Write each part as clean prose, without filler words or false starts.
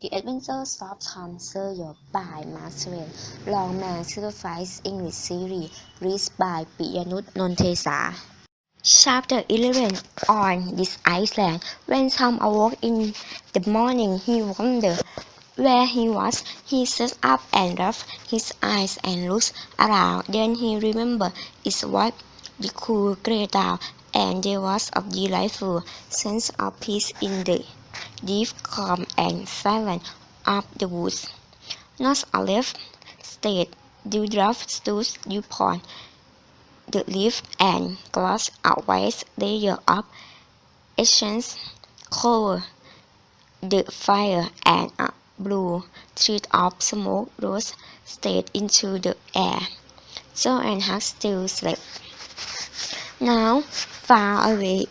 The Adventures of Tom Sawyer by Mark Twain. Longman Certified English Series. Read by Piyanut Nontesa. Chapter 11. On this island, when Tom awoke in the morning, he wondered where he was. He sat up and rubbed his eyes and looked around. Then he remembered its white, the cool grey dawn, and there was a delightful sense of peace in the deep calm and silence of the woods. Not a leaf stirred. Dewdrop stood upon the leaf and glass a vast layer of essence covered the fire, and a blue thread of smoke rose straight into the air. Joe and Huck still slept. Now, far away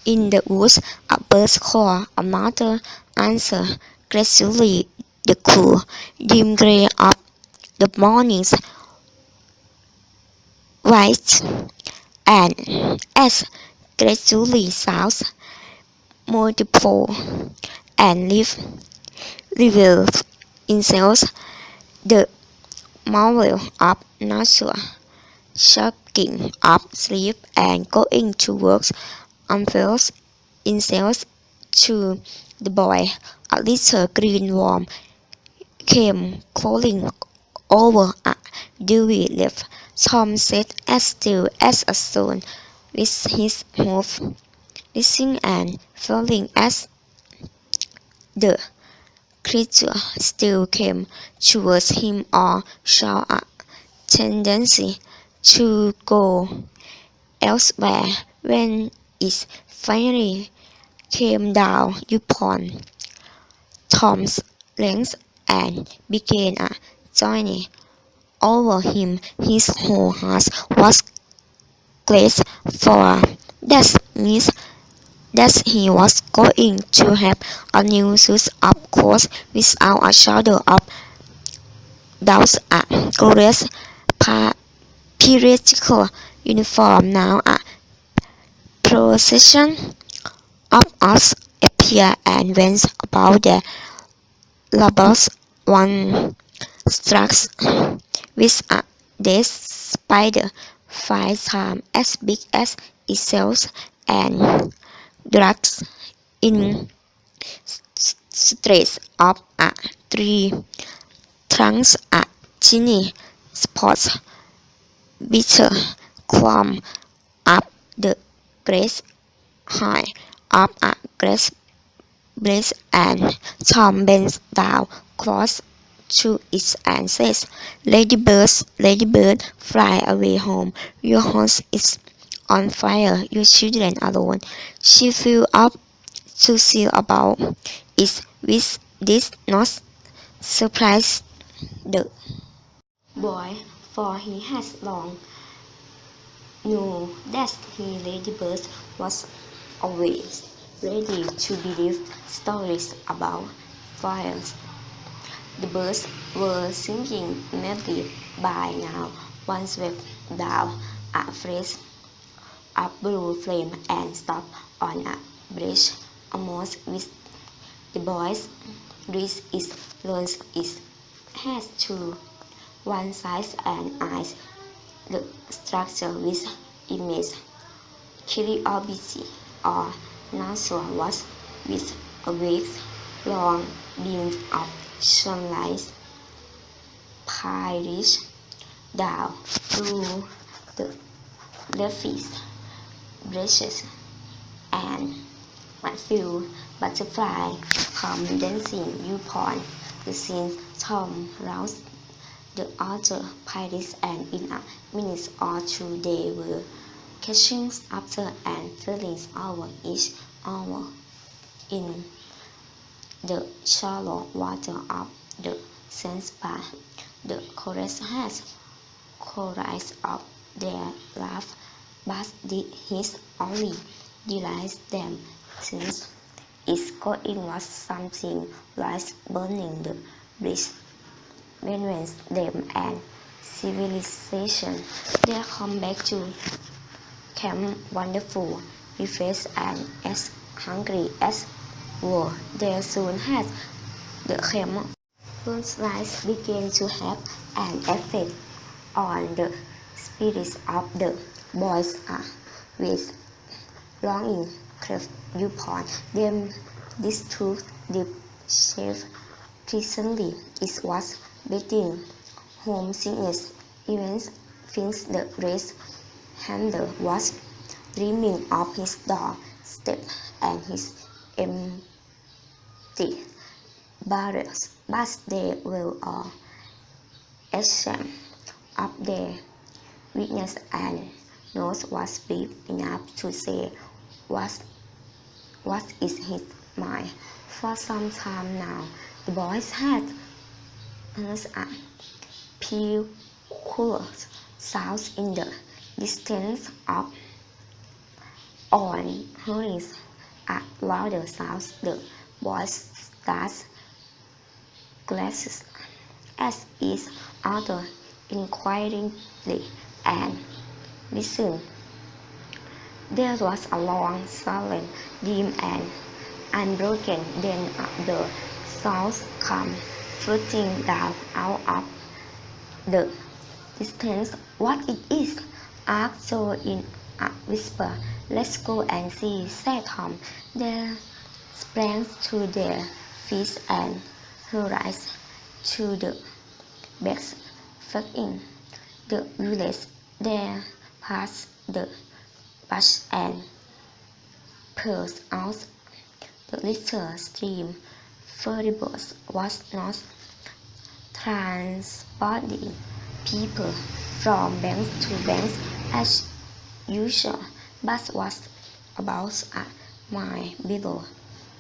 in the woods, a bird called. A mother answered gracefully. The cool, dim gray of the morning's white, and as gracefully sounds multiple and live revealed themselves the marvel of nature, shaking of sleep and going to work unveils itself to the boy. A little green worm came crawling over a dewy leaf. Tom sat as still as a stone, with his mouth listening and feeling as the creature still came towards him or showed a tendency to go elsewhere. When it finally came down upon Tom's legs and began a journey over him, his whole heart was glad, for that means that he was going to have a new suit of clothes without a shadow of doubt. A glorious piratical uniform. Now a procession of us appeared and went about their labors. One struck with a dead spider 5 times as big as itself, and dragged in strays of a tree trunks a tiny spot bitter climb up the great height of a great blaze, and Tom bent down close to it and says, Ladybird, fly away home. Your house is on fire, your children alone. She flew up to see about it. With this not surprise the boy, for he has long known that Ladybird was always ready to believe stories about fires. The birds were singing merrily by now. One swept down a flash of blue flame and stopped on a branch almost with the boy's wrist. It leans its head to one side and eyes the structure with immense curiosity. Or nature was with a week long beam of sunlight pierced down through the leafy branches, and a few butterflies come dancing upon the scene. Tom roused the other pirates, and in a minute or two they were catching after and falling over each other in the shallow water of the sandbar. The chorus of their laugh, but his only delights them, since its going was something like burning the bridge between them and civilization. They come back to camp wonderful, refreshed, and as hungry as were. They soon had the camouflage began to have an effect on the spirits of the boys with longing craved upon them. This truth deep shape presently it was between homesickness events since the race handler was dreaming of his doorstep and his empty barrels, but they were all ashamed of their weakness and nose was big enough to say what is his mind. For some time now, the boys had heard a peculiar sound in the distance of on hearing a louder sound. The boys started glasses as each other inquiringly and listened. There was a long silence, dim and unbroken. Then the sounds come floating down out of the distance. What it is? Asked Joe in a whisper. Let's go and see, said Tom. They sprang to their feet and hurried to the bags in the village. They passed the bush and peered out the little stream. Ferryboat was not transporting people from bank to bank as usual, but was about a mile below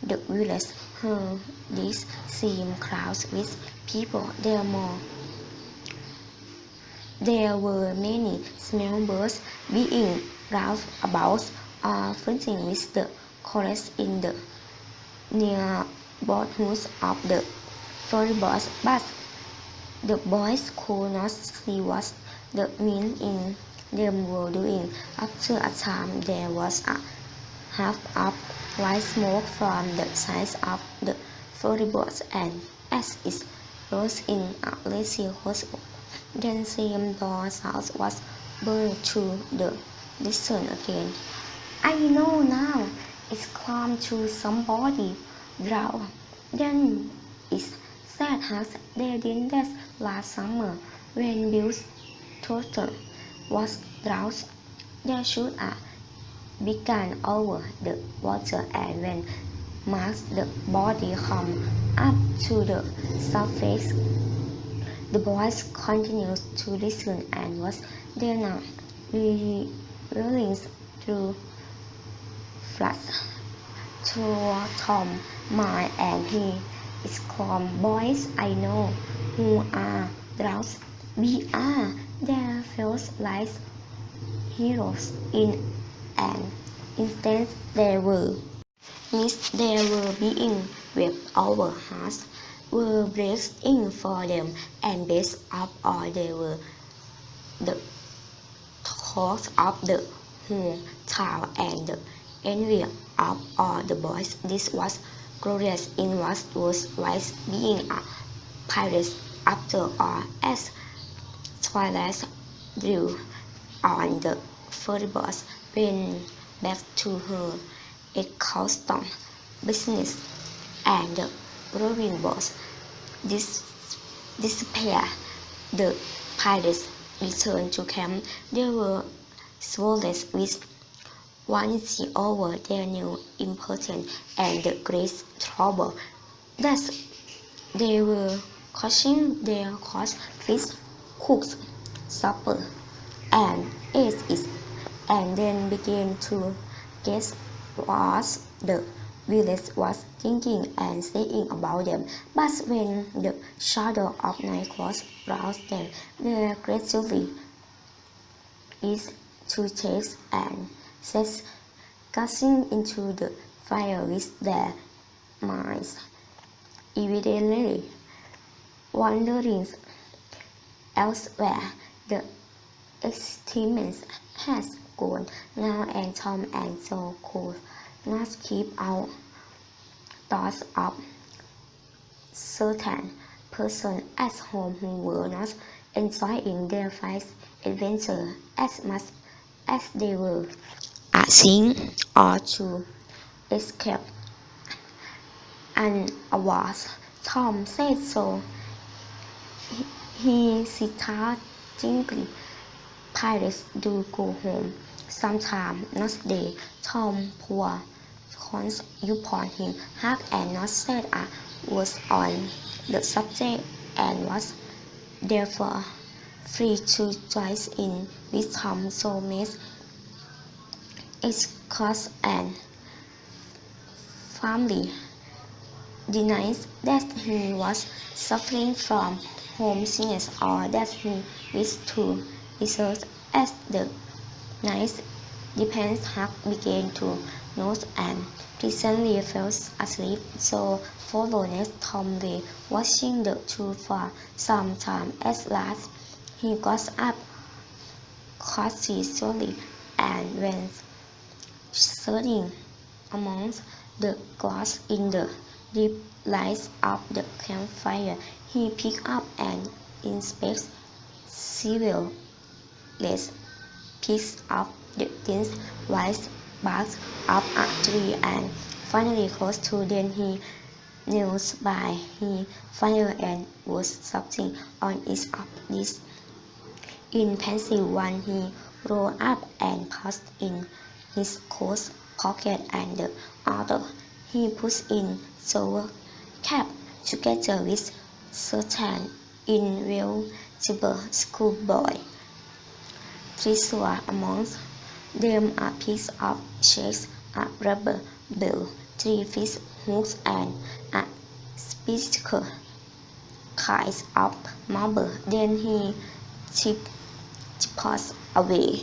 the village. These seemed crowded with people. There were many small birds being roused about or fighting with the chorus in the neighborhood of the ferryboat, but the boys could not see what the men in them were doing. After a time there was a half of white smoke from the sides of the ferryboat, and as it rose in a lazy whistle, then same door sound was burned through the distance again. I know now, it's come to somebody drowned. Then it's said as they did that last summer when Bill's daughter was drowned. They should have begun over the water, and when the body come up to the surface, the boys continued to listen and was then reeling through floods to Tom's mind, and he exclaimed, "Boys, I know who are drowned. We are." They felt like heroes in an instant. They were being whipped over, hearts were breaking for them, and best of all, they were the talk of the whole town and the envy of all the boys. This was glorious in what was like being a pirate after all. As twilight drew on, the ferryboat went back to her accustomed business, and the rowing boats disappeared. The pirates returned to camp. They were swollen with vanity over their new importance and the great trouble. Thus, they were catching their caught fish, cooked supper, and ate it, and then began to guess what the village was thinking and saying about them. But when the shadow of night closed round them, they gradually eased to chase and set gazing into the fire with their minds evidently wandering elsewhere. The excitement has gone now, and Tom and Joe could not keep out thoughts of certain persons at home who were not enjoying their first adventure as much as they were seeing or to escape an award. Tom said so. He sarcastically, pirates do go home. Sometimes, not they. Tom poor cons upon him hard and not said a word on the subject and was therefore free to join in with Tom so much escorts and family denies that he was suffering from homesickness or that he wished to research as the night depends Huck began to nod and presently fell asleep, so followed Tom lay watching the two for some time. At last he got up cautiously and went searching amongst the glass in the deep light of the campfire. He picked up and inspected several large pieces of the thin white bark of a tree and finally close to them he knelt by his fire and was something on each of these. In pencil one he rolled up and passed in his coat pocket and the other he put in silver cap together with certain invaluable schoolboy treasure amongst them a piece of cheese, a rubber ball, 3 fish hooks and a spectacle kind of marble. Then he tiptoed away.